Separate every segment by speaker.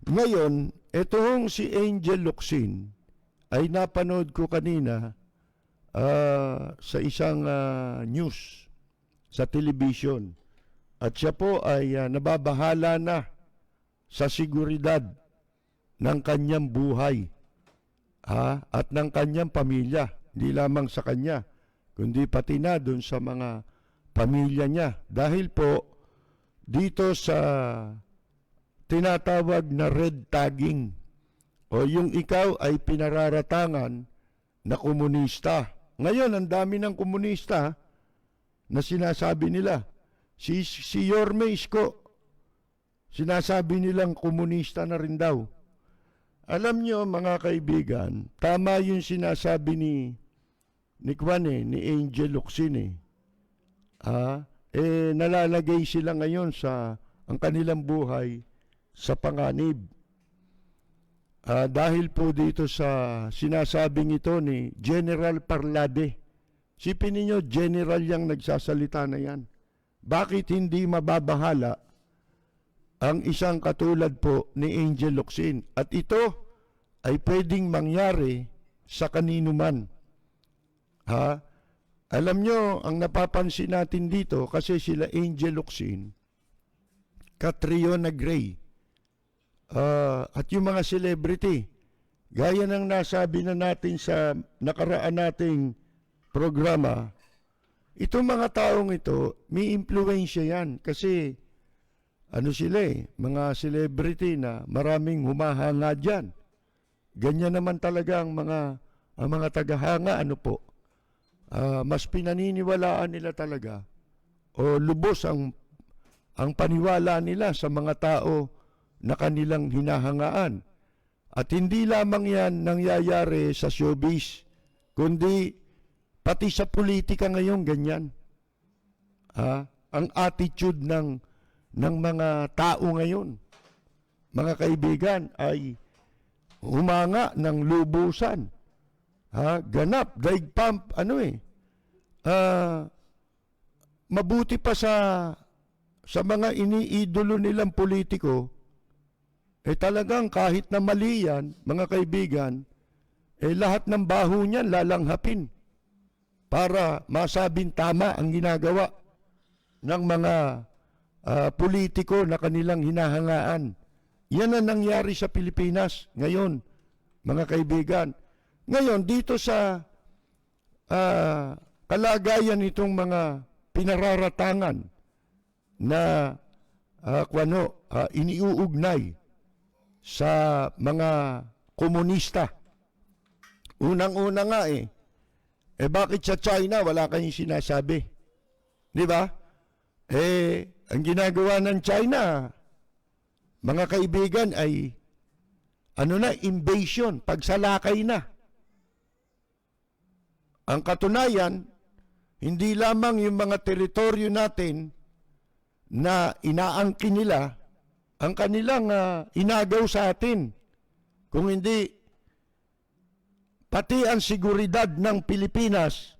Speaker 1: Ngayon, itong si Angel Locsin ay napanood ko kanina sa isang news sa television. At siya po ay nababahala na sa seguridad ng kanyang buhay at ng kanyang pamilya. Hindi lamang sa kanya, kundi pati na doon sa mga pamilya niya. Dahil po dito sa tinatawag na red tagging o yung ikaw ay pinararatangan na komunista. Ngayon, ang dami ng komunista na sinasabi nila. Si Yorme Isko, sinasabi nilang komunista na rin daw. Alam nyo mga kaibigan, tama yung sinasabi ni ni Angel Locsin nalalagay sila ngayon sa ang kanilang buhay sa panganib. Dahil po dito sa sinasabing ito ni General Parlade. Sipin ninyo, General yang nagsasalita na yan. Bakit hindi mababahala ang isang katulad po ni Angel Locsin? At ito ay pwedeng mangyari sa kanino man. Alam nyo, ang napapansin natin dito, kasi sila Angel Locsin, Catriona Gray, at yung mga celebrity, gaya ng nasabi na natin sa nakaraan nating programa, itong mga taong ito, may impluensya yan. Kasi, ano sila mga celebrity na maraming humahanga dyan. Ganyan naman talaga ang mga tagahanga, mas pinaniniwalaan nila talaga o lubos ang paniwala nila sa mga tao na kanilang hinahangaan. At hindi lamang yan nangyayari sa showbiz, kundi pati sa politika ngayon ganyan. Ang attitude ng mga tao ngayon, mga kaibigan, ay humanga ng lubusan. Ganap, daig pump, mabuti pa sa mga iniidolo nilang politiko, talagang kahit na mali yan, mga kaibigan, lahat ng baho niyan lalanghapin para masabing tama ang ginagawa ng mga politiko na kanilang hinahangaan. Yan ang nangyari sa Pilipinas ngayon, mga kaibigan. Ngayon, dito sa kalagayan nitong mga pinararatangan na iniuugnay sa mga komunista. Unang-una nga bakit sa China wala kayong sinasabi? Di ba? Ang ginagawa ng China, mga kaibigan, ay invasion, pagsalakay na. Ang katunayan, hindi lamang yung mga teritoryo natin na inaangkin nila ang kanilang inagaw sa atin. Kung hindi, pati ang seguridad ng Pilipinas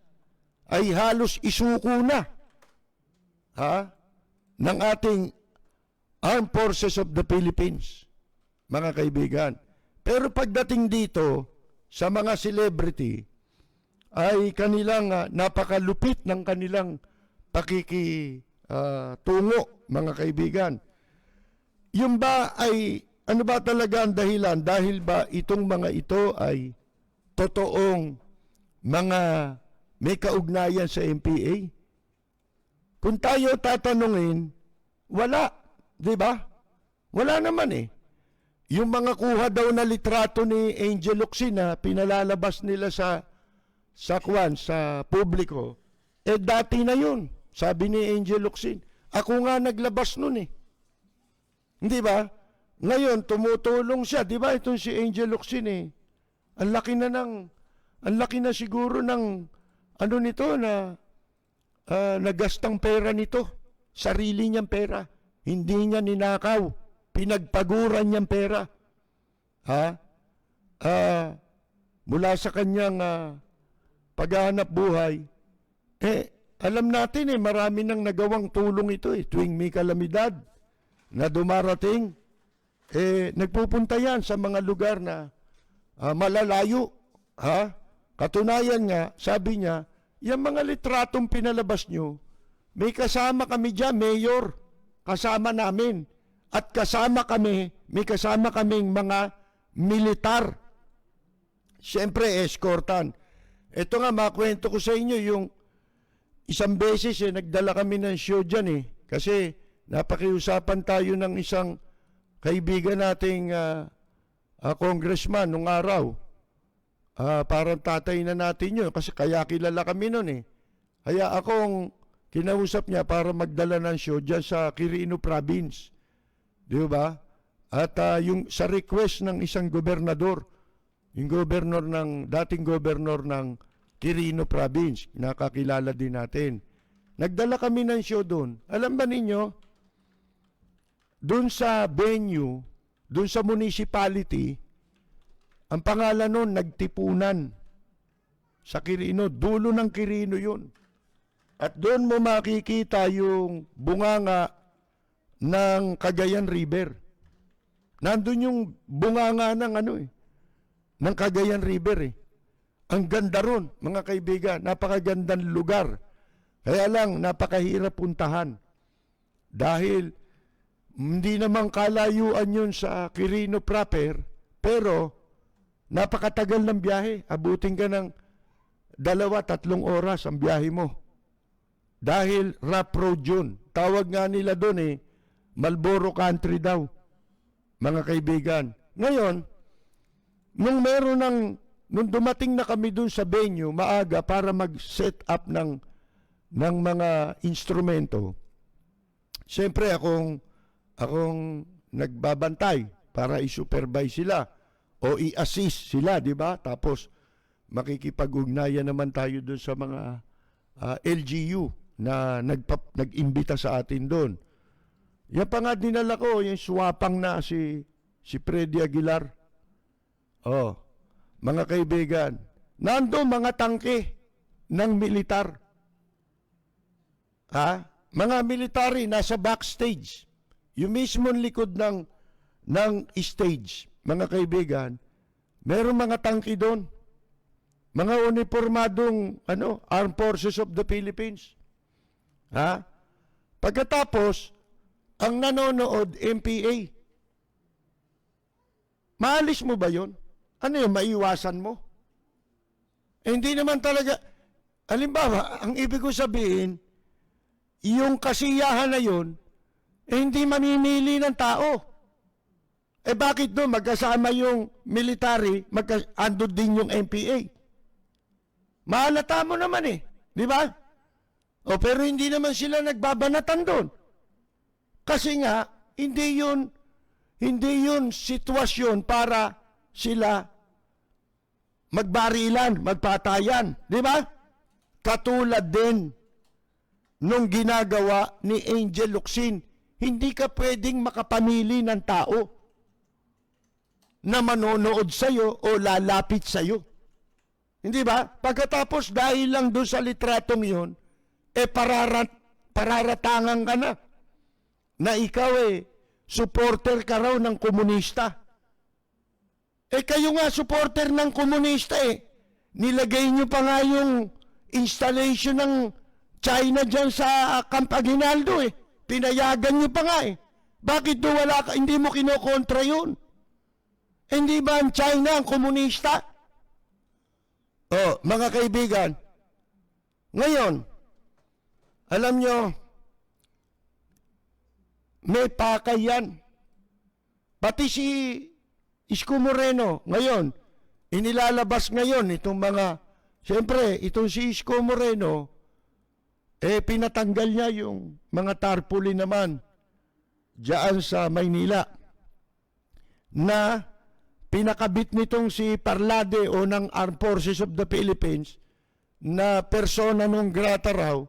Speaker 1: ay halos isuko na ng ating Armed Forces of the Philippines, mga kaibigan. Pero pagdating dito sa mga celebrity, ay kanilang napakalupit ng kanilang pakikitungo, mga kaibigan. Yung ba ay, ano ba talaga ang dahilan? Dahil ba itong mga ito ay totoong mga may kaugnayan sa MPA? Kung tayo tatanungin, wala. Di ba? Wala naman Yung mga kuha daw na litrato ni Angel Locsin na pinalalabas nila sa publiko, dati na yun. Sabi ni Angel Locsin, ako nga naglabas nun Hindi ba? Ngayon, tumutulong siya. Di ba? Itong si Angel Locsin ang laki na siguro ng nito na nagastang pera nito. Sarili niyang pera. Hindi niya ninakaw. Pinagpaguran niyang pera. Mula sa kanyang paghahanap buhay. Alam natin marami nang nagawang tulong ito tuwing may kalamidad na dumarating. nagpupunta yan sa mga lugar na malalayo. Ha? Katunayan nga, sabi niya, yung mga litratong pinalabas nyo, may kasama kami dyan, mayor, kasama namin. At may kasama kaming mga militar. Siyempre, escortan. Ito nga, makwento ko sa inyo, yung isang beses, nagdala kami ng show dyan Kasi, napakiusapan tayo ng isang kaibigan nating congressman nung araw. Parang tatay na natin yun, kasi kaya kilala kami nun Kaya akong kinausap niya para magdala ng show dyan sa Quirino Province. Di ba? At yung sa request ng isang gobernador, yung dating gobernador ng Quirino Province, nakakilala din natin. Nagdala kami ng show doon. Alam ba ninyo, doon sa venue, doon sa municipality, ang pangalan noon, Nagtipunan. Sa Quirino, dulo ng Quirino yun. At doon mo makikita yung bunganga ng Cagayan River. Nandun yung bunganga ng ng Cagayan River Ang ganda ron, mga kaibigan, napakagandang lugar. Kaya lang, napakahirap puntahan. Dahil, hindi naman kalayuan yun sa Quirino proper, pero, napakatagal ng biyahe. Abutin ka ng 2-3 oras ang biyahe mo. Dahil rough road yun. Tawag nga nila doon Marlboro Country daw, mga kaibigan. Ngayon, nung dumating na kami doon sa venue, maaga para mag-set up ng mga instrumento, siyempre akong nagbabantay para i-supervise sila o i-assist sila, di ba? Tapos makikipag-ugnayan naman tayo doon sa mga LGU na nag-imbita sa atin doon. Yan pa nga dinala ko, yung swapang na si Freddy Aguilar. Mga kaibigan, nando mga tangke ng militar. Mga military nasa backstage. Yung mismong likod ng stage, mga kaibigan, meron mga tangke doon. Mga uniformadong Armed Forces of the Philippines. Pagkatapos, ang nanonood, MPA. Maalis mo ba yun? Ano yung maiwasan mo? Hindi naman talaga. Halimbawa, ang ibig ko sabihin, yung kasiyahan na yun, hindi mamimili ng tao. Bakit doon magkasama yung military, andun din yung MPA? Mahalata mo naman di ba? Pero hindi naman sila nagbabanatan doon. Kasi nga, hindi yun sitwasyon para sila magbarilan, magpatayan. Di ba? Katulad din nung ginagawa ni Angel Locsin, hindi ka pwedeng makapamili ng tao na manonood sa'yo o lalapit sa'yo. Hindi ba? Pagkatapos dahil lang doon sa litratong yun, pararatangan ka na ikaw supporter ka raw ng komunista. Kayo nga supporter ng komunista Nilagay nyo pa nga yung installation ng China dyan sa Camp Aguinaldo Pinayagan nyo pa nga Bakit do hindi mo kinokontra yun? Hindi ba ang China ang komunista? Mga kaibigan, ngayon, alam nyo, may pakay yan. Pati si Isko Moreno, ngayon, inilalabas ngayon itong mga, siyempre, itong si Isko Moreno, pinatanggal niya yung mga tarpaulin naman diyan sa Maynila na pinakabit nitong si Parlade o ng Armed Forces of the Philippines na persona non grata raw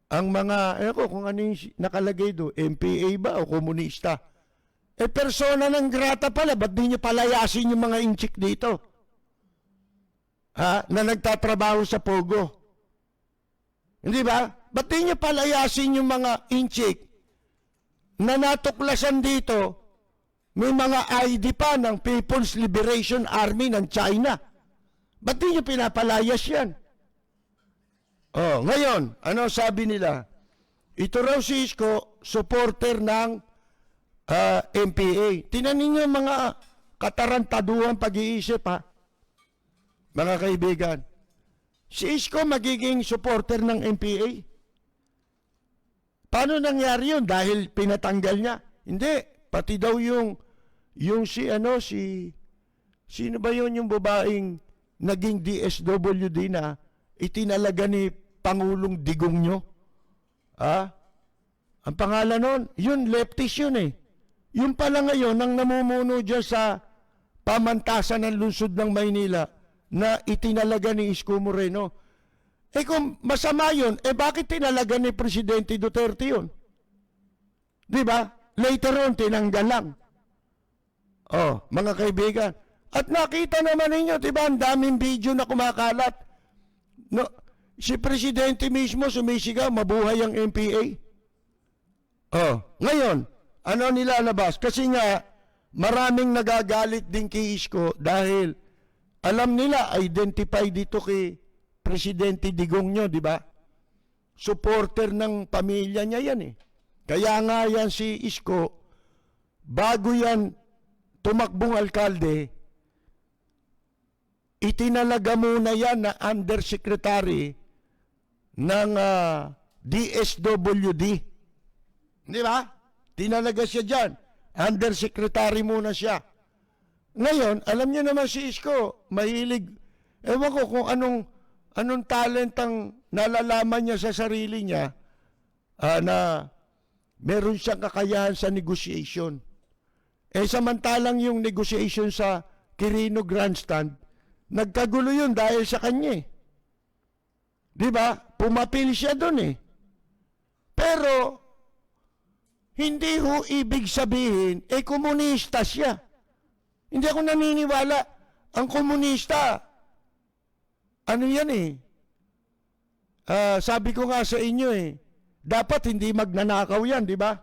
Speaker 1: ang mga, kung ano yung nakalagay do, MPA ba o komunista. Persona non grata pala, ba't di nyo palayasin yung mga inchik dito? Na nagtatrabaho sa Pogo. Hindi ba? Ba't di nyo palayasin yung mga inchik na natuklasan dito, May mga ID pa ng People's Liberation Army ng China. Ba't di nyo pinapalayas yan? Oh, ngayon, ano sabi nila? Ito raw si Isko, supporter ng MPA. Tinanin nyo mga katarantaduhan pag-iisip, ha? Mga kaibigan. Si Isko magiging supporter ng MPA. Paano nangyari yun? Dahil pinatanggal niya? Hindi. Pati daw yung sino ba yun yung babaeng naging DSWD na itinalaga ni Pangulong Digong nyo? Ang pangalan nun, yun, leftist yun eh. Yung pala ngayon, ang namumuno dyan sa pamantasan ng lungsod ng Maynila na itinalaga ni Isko Moreno. Eh kung masama yun, bakit tinalaga ni Presidente Duterte yun? Di ba? Later on, tinanggal lang. Oh, mga kaibigan. At nakita naman ninyo, di ba, ang daming video na kumakalat. No, si Presidente mismo sumisigaw, mabuhay ang MPA. Oh, ngayon, ano nilalabas? Kasi nga, maraming nagagalit din kay Isko dahil alam nila, identify dito kay Presidente Digong nyo, di ba? Supporter ng pamilya niya yan eh. Kaya nga yan si Isko, bago yan tumakbong alkalde, itinalaga muna yan na undersecretary ng DSWD. Di ba? Tinalaga siya dyan. Undersecretary muna siya. Ngayon, alam niyo naman si Isko, mahilig. Ewan ko kung anong talent ang nalalaman niya sa sarili niya na meron siyang kakayahan sa negotiation. Samantalang yung negotiation sa Quirino Grandstand, nagkagulo yun dahil sa kanya. Di ba? Pumapil siya doon eh. Pero, hindi ho ibig sabihin, komunista siya. Hindi ako naniniwala. Ang komunista, ano yan eh? Sabi ko nga sa inyo eh, dapat hindi magnanakaw yan, di ba?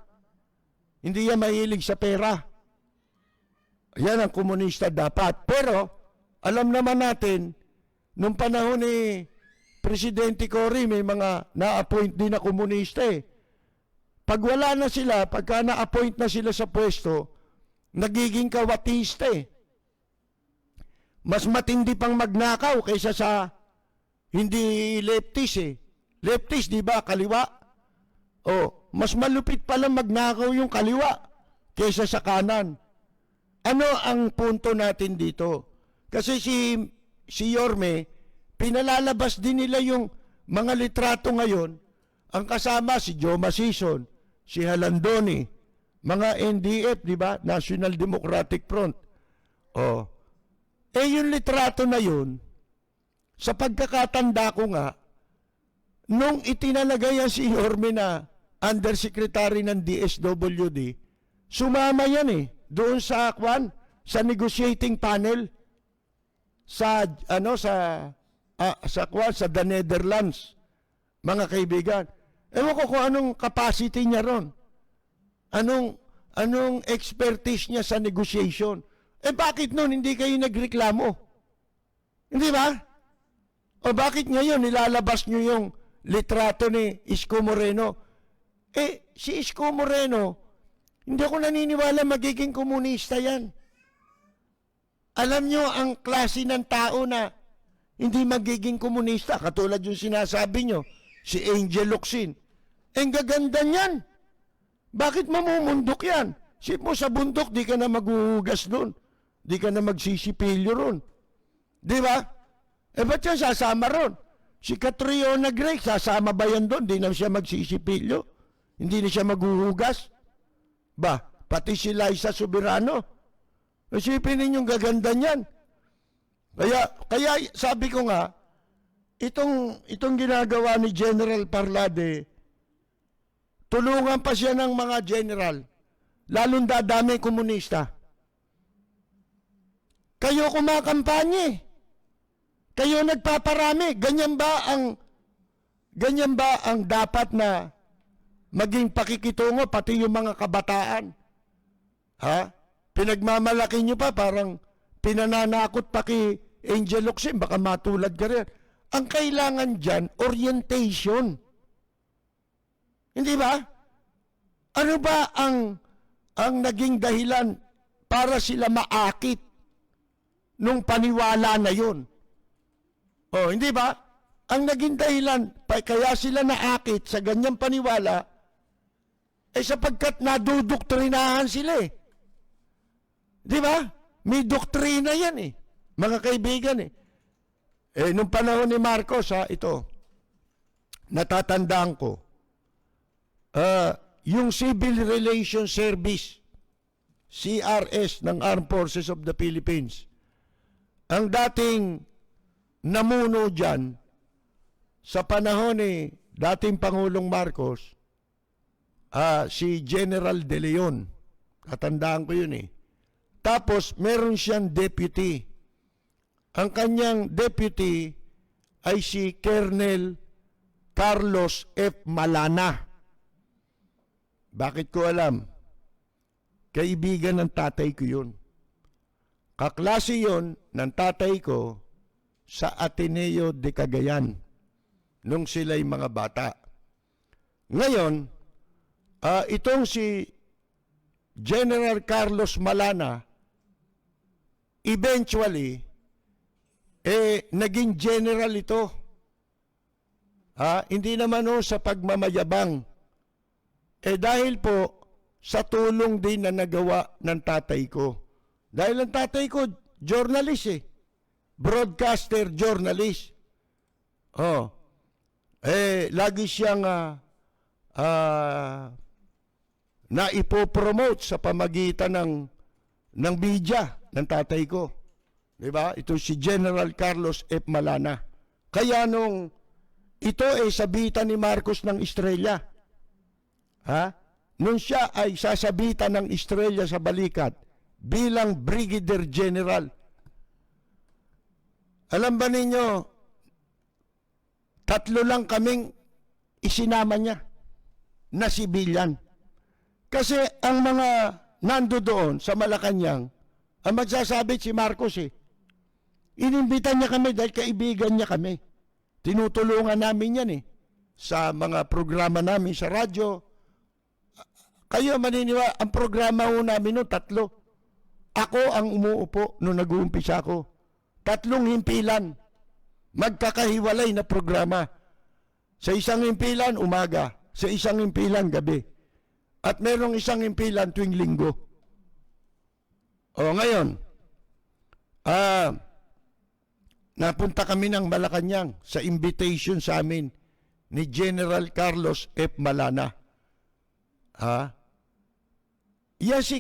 Speaker 1: Hindi yan mahilig sa pera. Yan ang komunista dapat. Pero, alam naman natin, nung panahon ni Presidente Cory, may mga na-appoint din na komunista eh. Pag wala na sila, pagka na-appoint na sila sa pwesto, nagiging kawatista eh. Mas matindi pang magnakaw kaysa sa hindi leftist eh. Leftist, di ba? Kaliwa. Oh, mas malupit pala magnakaw yung kaliwa kaysa sa kanan. Ano ang punto natin dito? Kasi si Yorme, pinalalabas din nila yung mga litrato ngayon. Ang kasama si Joe Masison, si Halandoni, mga NDF, di ba? National Democratic Front. Oh. Yung litrato na yun, sa pagkakatanda ko nga, nung itinalagay yan si Yorme na undersecretary ng DSWD, sumama yan eh, doon sa negotiating panel sa The Netherlands, mga kaibigan. Ewan ko kung anong capacity niya ron. Anong expertise niya sa negotiation. Bakit nun hindi kayo nagreklamo? Hindi ba? O bakit ngayon nilalabas nyo yung litrato ni Isko Moreno? Si Isko Moreno, hindi ako naniniwala magiging komunista yan. Alam nyo ang klase ng tao na hindi magiging komunista, katulad yung sinasabi nyo, si Angel Locsin. Ang gaganda niyan. Bakit mamumundok yan? Sip mo sa bundok, di ka na maghuhugas doon. Di ka na magsisipilyo ron. Di ba? Ba't yan sasama ron? Si Catriona Gray, sasama ba yan doon? Di na siya magsisipilyo. Hindi na siya maghuhugas. Ba, pati si Liza Soberano. Isipin ninyong gaganda niyan. Kaya sabi ko nga, itong ginagawa ni General Parlade, tulungan pa siya ng mga general, lalong dadami komunista. Kayo kumakampanye. Kayo nagpaparami. Ganyan ba ang dapat na maging pakikitungo pati yung mga kabataan? Ha? pinagmamalaki nyo pa, parang pinananakot pa kay Angel Locsin, baka matulad ka rin. Ang kailangan dyan, orientation. Hindi ba? Ano ba ang naging dahilan para sila maakit nung paniwala na yun? Oh, hindi ba? Ang naging dahilan, kaya sila naakit sa ganyang paniwala, sapagkat nadudoktrinahan sila eh. Di ba? May doktrina yan eh. Mga kaibigan eh. Nung panahon ni Marcos ito, natatandaan ko, yung Civil Relations Service, CRS ng Armed Forces of the Philippines, ang dating namuno dyan, sa panahon ni dating Pangulong Marcos, si General De Leon, tatandaan ko yun eh. Tapos, meron siyang deputy. Ang kanyang deputy ay si Colonel Carlos F. Malana. Bakit ko alam? Kaibigan ng tatay ko yun. Kaklase yun ng tatay ko sa Ateneo de Cagayan nung sila'y mga bata. Ngayon, itong si General Carlos Malana, eventually, naging general ito. Hindi naman sa pagmamayabang. Dahil po, sa tulong din na nagawa ng tatay ko. Dahil ang tatay ko, journalist broadcaster, journalist. Lagi siyang na ipopromote sa pamagitan ng media ng tatay ko. Diba? Ito si General Carlos F. Malana. Kaya nung ito sabitan ni Marcos ng Estrella. Nung siya ay sasabitan ng Estrella sa balikat bilang Brigadier General. Alam ba ninyo, 3 lang kaming isinama niya na sibilyan. Kasi ang mga nando doon sa Malacanang, ang magsasabi si Marcos inimbitan niya kami dahil kaibigan niya kami. Tinutulungan namin yan sa mga programa namin sa radyo. Kayo maniniwala, ang programa ho namin 3. Ako ang umuupo nung nag-uumpisa ako. 3 himpilan. Magkakahiwalay na programa. Sa isang himpilan, umaga. Sa isang himpilan, gabi. At merong isang himpilan tuwing linggo. Ngayon, napunta kami ng Malacanang sa invitation sa amin ni General Carlos F. Malana. Si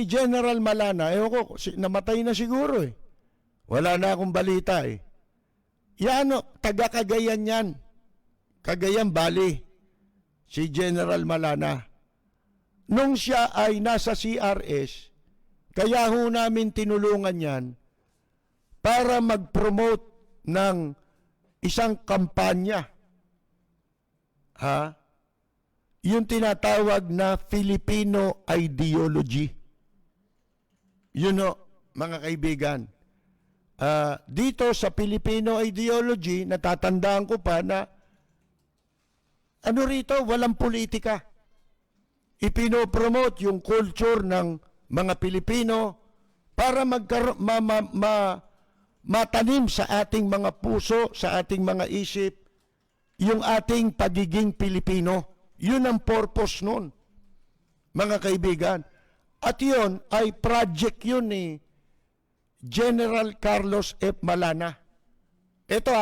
Speaker 1: General Malana, namatay na siguro Wala na akong balita taga Cagayan yan. Cagayan Valley. Si General Malana. Nung siya ay nasa CRS, kaya ho namin tinulungan yan para mag-promote ng isang kampanya. Yung tinatawag na Filipino ideology. Mga kaibigan. Dito sa Filipino ideology, natatandaan ko pa na rito, walang politika. Ipinopromote yung culture ng mga Pilipino para matanim sa ating mga puso, sa ating mga isip, yung ating pagiging Pilipino. Yun ang purpose nun, mga kaibigan. At yun ay project yun ni General Carlos F. Malana. Ito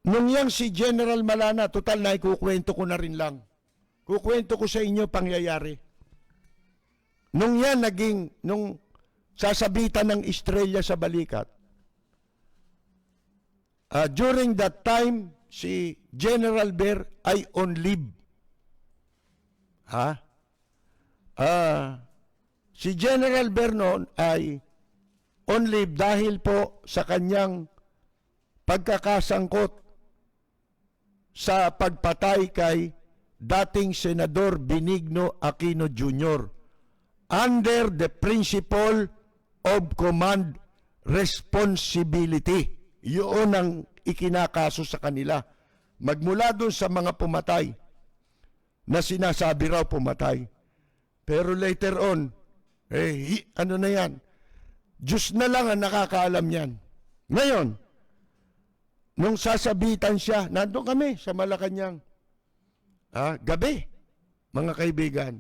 Speaker 1: nung yang si General Malana, total na ikukwento ko na rin lang. Kukwento ko sa inyo pangyayari. Nung yan nung sasabitan ng Estrella sa balikat, during that time, si General Ber ay on leave. Si General Ber noon ay on leave dahil po sa kanyang pagkakasangkot sa pagpatay kay dating Senador Benigno Aquino Jr. under the principle of command responsibility. Yun ang ikinakaso sa kanila. Magmula doon sa mga pumatay, na sinasabi raw pumatay. Pero later on, ano na yan? Diyos na lang ang nakakaalam yan. Ngayon, nung sasabitan siya, nandun kami sa Malacanang. Gabi, mga kaibigan.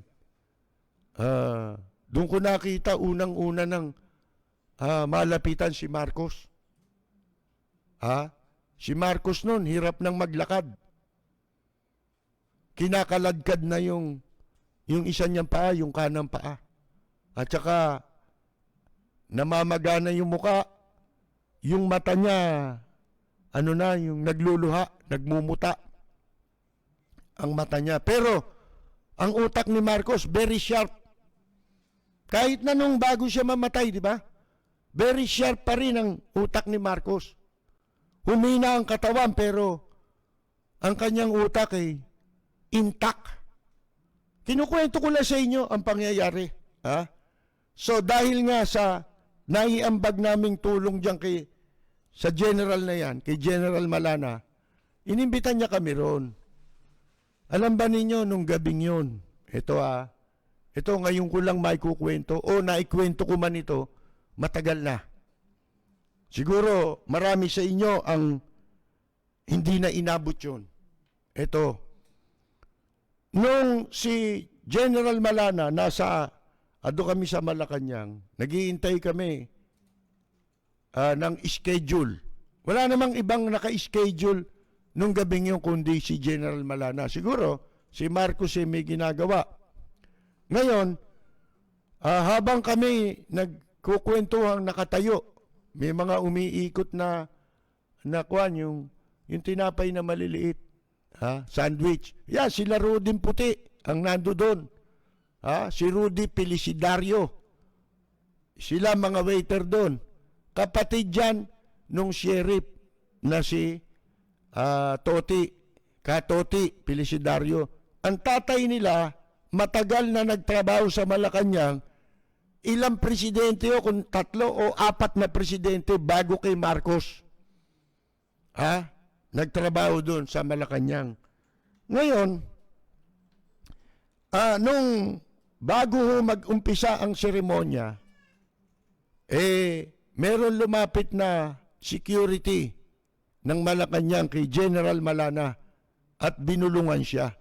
Speaker 1: Doon ko nakita unang-una ng malapitan si Marcos. Si Marcos noon, hirap nang maglakad. Kinakaladkad na yung isa niyang paa, yung kanang paa. At saka, namamagana yung muka. Yung mata niya, yung nagluluha, nagmumuta. Ang mata niya. Pero, ang utak ni Marcos, very sharp. Kahit na nung bago siya mamatay, di ba? Very sharp pa rin ang utak ni Marcos. Humina ang katawan, pero ang kanyang utak ay intact. Kinukwento ko lang sa inyo ang pangyayari. So dahil nga sa naiambag naming tulong diyan sa general na yan, kay General Malana, inimbitan niya kami ron. Alam ba ninyo nung gabing yun, ito ngayon ko lang maikukwento, naikwento ko man ito, matagal na. Siguro marami sa inyo ang hindi na inabot yun. Ito, nung si General Malana ado kami sa Malacanang, naghihintay kami ng schedule. Wala namang ibang naka-schedule nung gabing yun kundi si General Malana. Siguro si Marcos may ginagawa. Ngayon, habang kami nagkukwentuhang nakatayo, may mga umiikot na kwan, yung tinapay na maliliit, sandwich. Sila Rudy Puti ang nando doon. Si Rudy Felicidario. Sila mga waiter doon. Kapatid dyan nung sheriff na si Toti Felicidario. Ang tatay nila, matagal na nagtrabaho sa Malacanang, ilang presidente kung 3 o 4 na presidente bago kay Marcos. Nagtrabaho doon sa Malacanang. Ngayon, nung bago mag-umpisa ang seremonya, meron lumapit na security ng Malacanang kay General Malana at binulungan siya.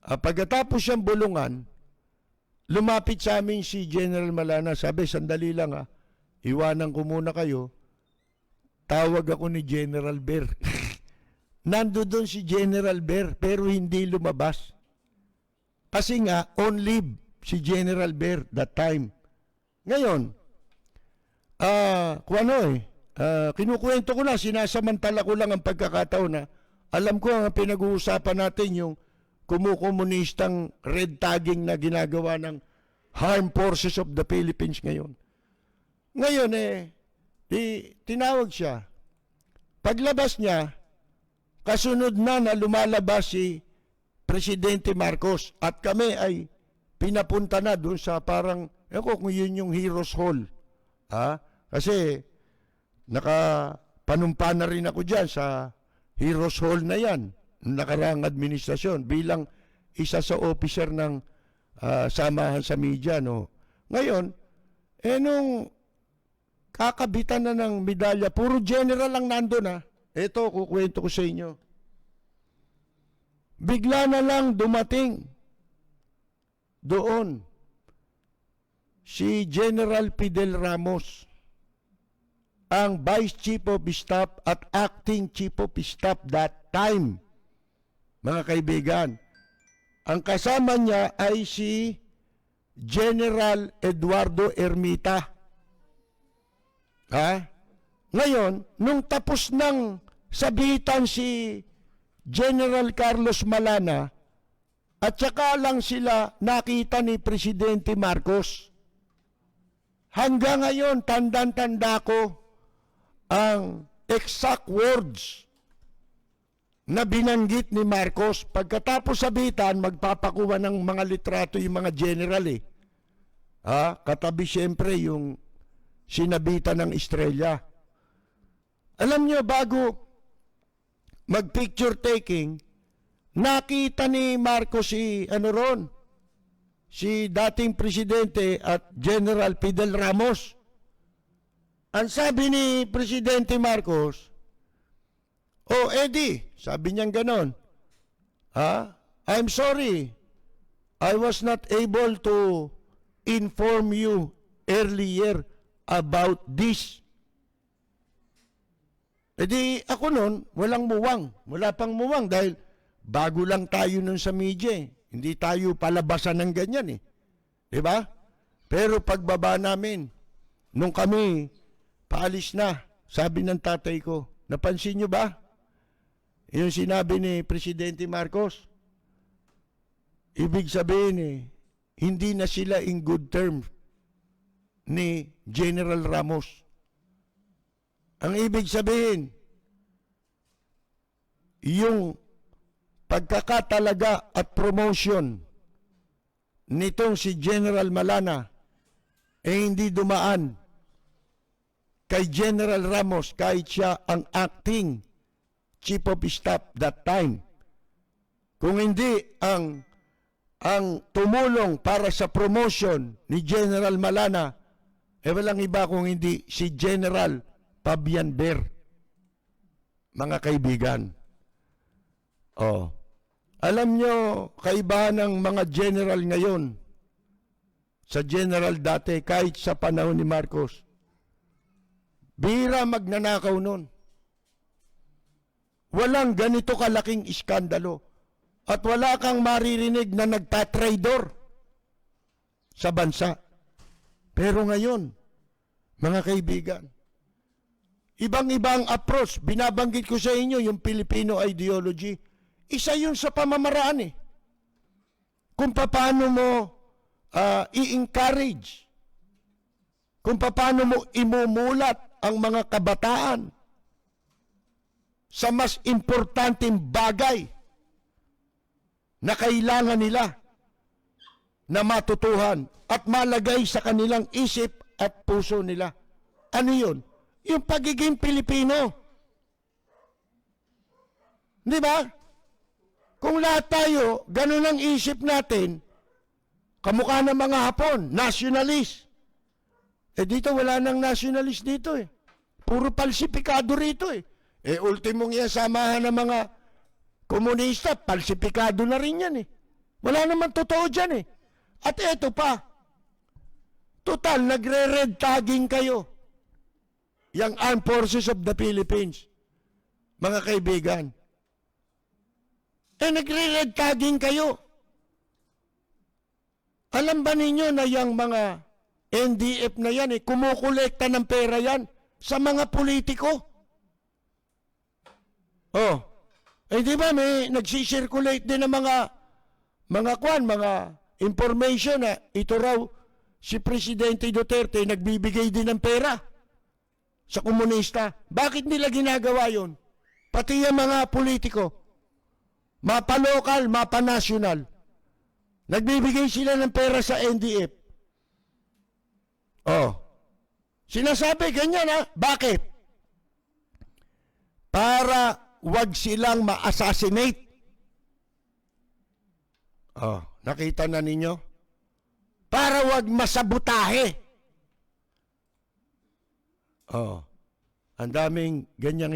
Speaker 1: Pagkatapos siyang bulungan, lumapit sa amin si General Malana, sabi, sandali lang iwanan ko muna kayo, tawag ako ni General Ber. Nando doon si General Ber, pero hindi lumabas. Kasi nga, on leave si General Ber that time. Ngayon, kinukwento ko na, sinasamantala ko lang ang pagkakataon na alam ko ang pinag-uusapan natin yung kumukomunistang red tagging na ginagawa ng Armed Forces of the Philippines ngayon. Ngayon tinawag siya. Paglabas niya, kasunod na lumalabas si Presidente Marcos at kami ay pinapunta na doon sa parang, kung yun yung Heroes Hall. Kasi nakapanumpa na rin ako dyan sa Heroes Hall na yan, nakaraang administrasyon, bilang isa sa officer ng samahan sa media. No? Ngayon, nung kakabitan na ng medalya, puro general lang nandun. Ito, kukwento ko sa inyo. Bigla na lang dumating doon si General Fidel Ramos, ang Vice Chief of Staff at Acting Chief of Staff that time. Mga kaibigan, ang kasama niya ay si General Eduardo Ermita. Ngayon, nung tapos ng sabitan si General Carlos Malana, at saka lang sila nakita ni Presidente Marcos. Hanggang ngayon, tandang-tanda ko ang exact words na binanggit ni Marcos. Pagkatapos sabitan, magpapakuha ng mga litrato yung mga general Katabi siyempre yung sinabitan ng estrella. Alam nyo, bago mag-picture taking, nakita ni Marcos si dating presidente at General Fidel Ramos. Ang sabi ni Presidente Marcos, "Oh, Eddie," sabi niyang ganon, "I'm sorry, I was not able to inform you earlier about this." Ako nun, walang muwang. Wala pang muwang dahil bago lang tayo nun sa media. Hindi tayo palabasan ng ganyan . Diba? Pero pagbaba namin, nung kami paalis na, sabi ng tatay ko, napansin nyo ba? Yung sinabi ni Presidente Marcos, ibig sabihin hindi na sila in good terms ni General Ramos. Ang ibig sabihin, yung pagkakatalaga at promotion nitong si General Malana hindi dumaan kay General Ramos kahit siya ang acting Chief of Staff that time. Kung hindi ang tumulong para sa promotion ni General Malana, walang iba kung hindi si General Fabian Ver. Mga kaibigan. Alam nyo, kaibahan ng mga general ngayon sa general dati, kahit sa panahon ni Marcos. Bihira magnanakaw nun. Walang ganito kalaking iskandalo. At wala kang maririnig na nagtatraidor sa bansa. Pero ngayon, mga kaibigan, ibang-ibang approach. Binabanggit ko sa inyo yung Filipino ideology. Isa yun sa pamamaraan . Kung paano mo i-encourage. Kung paano mo imumulat ang mga kabataan sa mas importanteng bagay na kailangan nila na matutuhan at malagay sa kanilang isip at puso nila. Ano yun? Yung pagiging Pilipino. Di ba? Kung lahat tayo, ganun ang isip natin, kamukha ng mga Hapon, nationalist. Dito wala nang nationalist dito . Puro palsipikado rito . Ultimong yan, samahan ng mga komunista, palsipikado na rin yan . Wala naman totoo dyan . At eto pa, total, nagre-red tagging kayo. Yang Armed Forces of the Philippines. Mga kaibigan. Nagre-red tagging kayo. Alam ba ninyo na yung mga NDF na yan, kumukolekta ng pera yan sa mga politiko? Di ba may nagsisirculate din ng mga information na ito raw si Presidente Duterte nagbibigay din ng pera sa komunista. Bakit nila ginagawa yun? Pati yung mga politiko, mapa-local, mapa-national, nagbibigay sila ng pera sa NDF. Sinasabi ganyan Bakit? Para wag silang ma-assassinate. Nakita na ninyo? Para wag masabotahe. Ang daming ganyang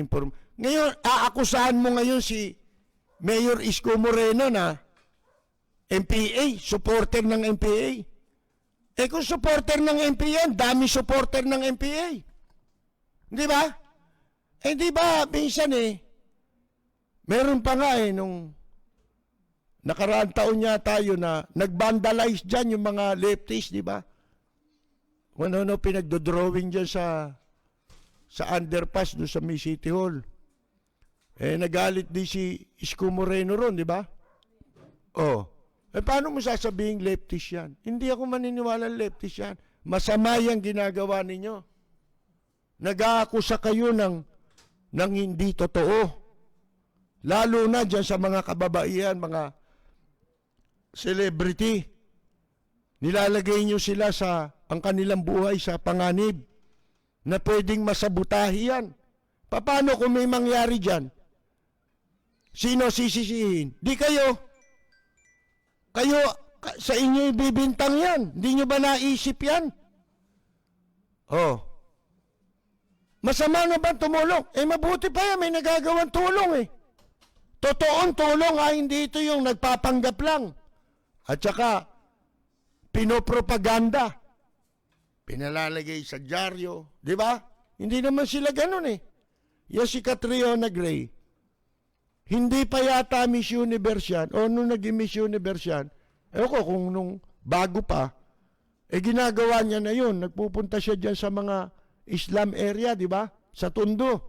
Speaker 1: Ngayon, aakusahan mo ngayon si Mayor Isko Moreno na MPA, supporter ng MPA. Kung supporter ng MPA, dami supporter ng MPA. Di ba? Di ba, minsan meron pa nga nung nakaraang taon niya tayo na nag-vandalize dyan yung mga leftists, di ba? Ano pinagdodrawing dyan sa underpass doon sa May City Hall. Nagalit din si Isko Moreno ron, di ba? Paano mo sasabing leftist yan? Hindi ako maniniwala leftist yan. Masama yung ginagawa ninyo. Nag-aakusa kayo ng hindi totoo. Lalo na dyan sa mga kababaihan, mga celebrity. nilalagay nyo sila sa, ang kanilang buhay sa panganib na pwedeng masabutahi yan. Paano kung may mangyari dyan? Sino sisisihin? Di kayo. Kayo, sa inyo ibibintang yan. Hindi nyo ba naisip yan? Oh. Masama na ba tumulong? Mabuti pa yan, may nagagawang tulong Totoong tulong hindi ito yung nagpapanggap lang. At saka, pinopropaganda. Pinalalagay sa dyaryo. Di ba? Hindi naman sila ganun Yan si Catriona Gray. Hindi pa yata Miss Universe yan, o nung naging Miss Universe yan, ko kung nung bago pa, ginagawa niya na yun. Nagpupunta siya dyan sa mga Islam area, di ba? Sa Tondo.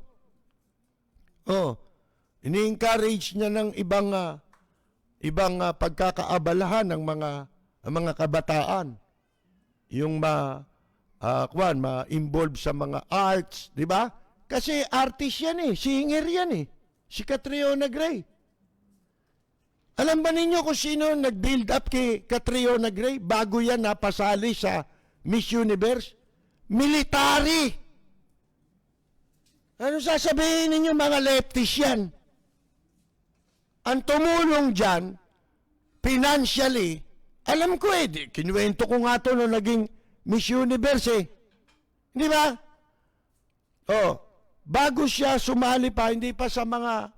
Speaker 1: Ini-encourage niya ng ibang pagkakaabalahan ng mga kabataan. Yung ma-involve sa mga arts, di ba? Kasi artist yan singer yan si Catriona Gray. Alam ba ninyo kung sino nag-build up kay Catriona Gray bago yan napasali sa Miss Universe? Military! Ano sasabihin ninyo mga lefties yan? Ang tumulong dyan, financially, alam ko kinuwento ko nga ito nung naging Miss Universe Di ba? Bago siya sumali pa, hindi pa sa mga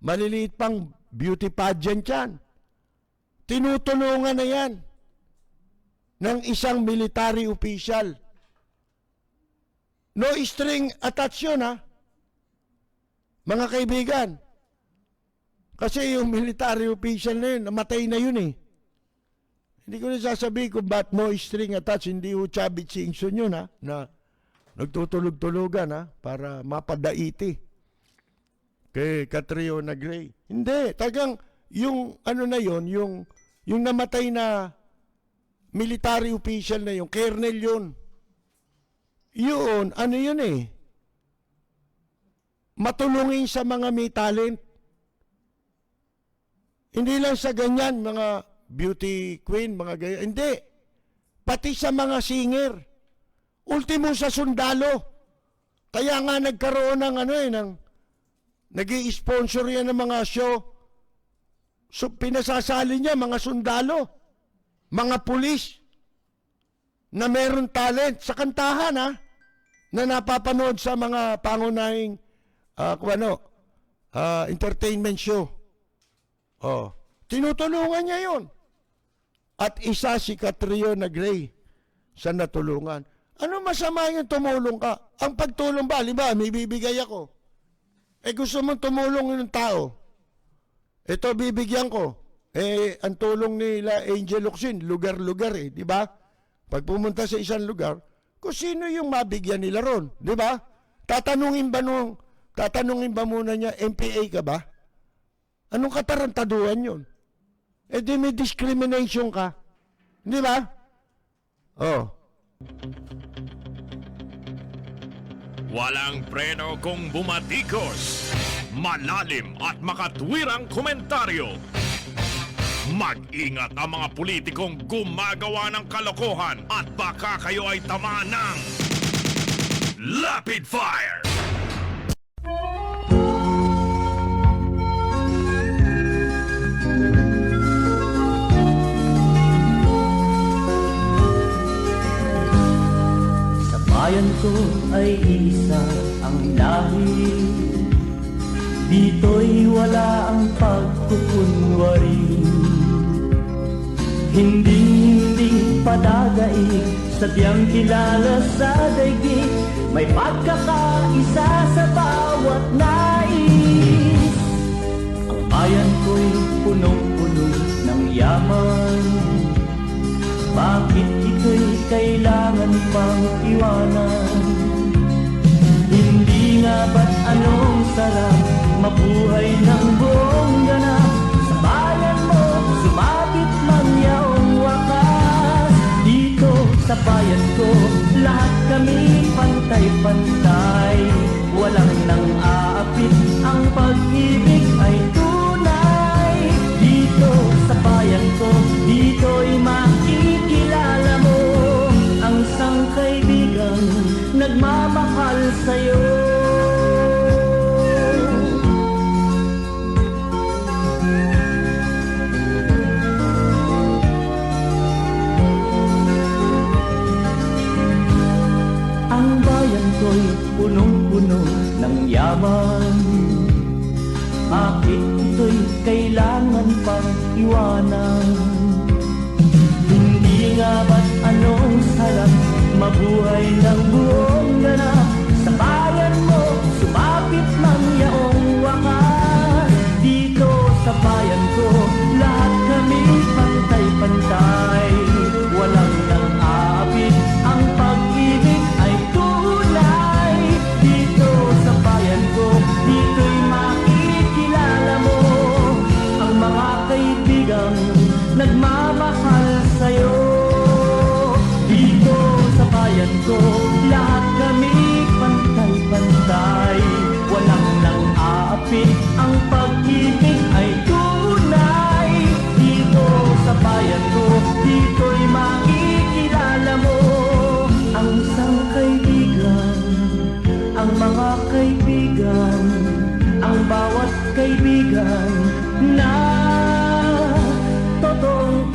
Speaker 1: maliliit pang beauty pageant yan. Tinutulungan na yan ng isang military official. No string attached yun, mga kaibigan. Kasi yung military official na yun, namatay na yun Hindi ko na sasabihin kung ba't no string attached, hindi ho Chavit Singson yun na nagtutulog-tulugan para mapadaiti kay Catriona Gray. Hindi, tagang yung ano na yon, yung namatay na military official na yung colonel yun. Yun, ano yun matulungin sa mga may talent. Hindi lang sa ganyan, mga beauty queen, mga ganyan. Hindi. Pati sa mga singer. Ultimo sa sundalo. Kaya nga nagkaroon ng nag-i-sponsor yan ng mga show. So, pinasasali niya mga sundalo, mga pulis, na meron talent sa kantahan, na napapanood sa mga pangunahing entertainment show. Tinutulungan niya yon. At isa si Catriona Gray sa natulungan. Ano masama yung tumulong ka? Ang pagtulong ba, halimbawa, may bibigay ako. Gusto mong tumulong ng tao. Ito bibigyan ko. Ang tulong nila Angel Locsin, lugar-lugar di ba? Pag pumunta sa isang lugar, kung sino yung mabigyan nila ron, di ba? Tatanungin ba muna niya, MPA ka ba? Anong katarantaduhan yun? Di may discrimination ka. Di ba?
Speaker 2: Walang preno kung bumatikos. Malalim at makatwirang komentaryo. Mag-ingat ang mga politikong gumagawa ng kalokohan at baka kayo ay tamaan ng Rapid Fire!
Speaker 3: Sa bayan ko ay isa ang lahi. Dito'y wala ang pagkukunwari. Hindi padagaig, sadyang kilala sa daigdig. May pagkakaisa sa bawat nais. Ang bayan ko'y punong-puno ng yaman. Bakit ito'y kailangan pang iwanan? Hindi nga ba't anong sarap mabuhay ng buong ganap? Sa bayan mo, sumabit mang yaong wakas. Dito sa bayan ko, lahat kami pantay-pantay. Walang nang aapit, ang pag-ibig ay tunay. Dito sa bayan ko, dito'y makikilala nagmamahal sa'yo. Ang bayan ko'y punong-puno ng yaman, bakit ito'y kailangan pang iwanan? Hindi nga ba't anong sarap mabuhay ng buong ganap? Sa bayan mo, sumapit ng yaong wakas. Dito sa bayan ko, lahat kami pantay-pantay. Walang nang-aapit, ang pag-ibig ay tunay. Dito sa bayan ko, dito'y makikilala mo ang mga kaibigang nagmamahal sa'yo. Dito sa bayan ko, lahat kami pantay-pantay. Walang nang-aapit, ang pag-ibig ay tunay. Dito sa bayan ko, dito'y makikilala mo ang isang kaibigan, ang mga kaibigan, ang bawat kaibigan na totoong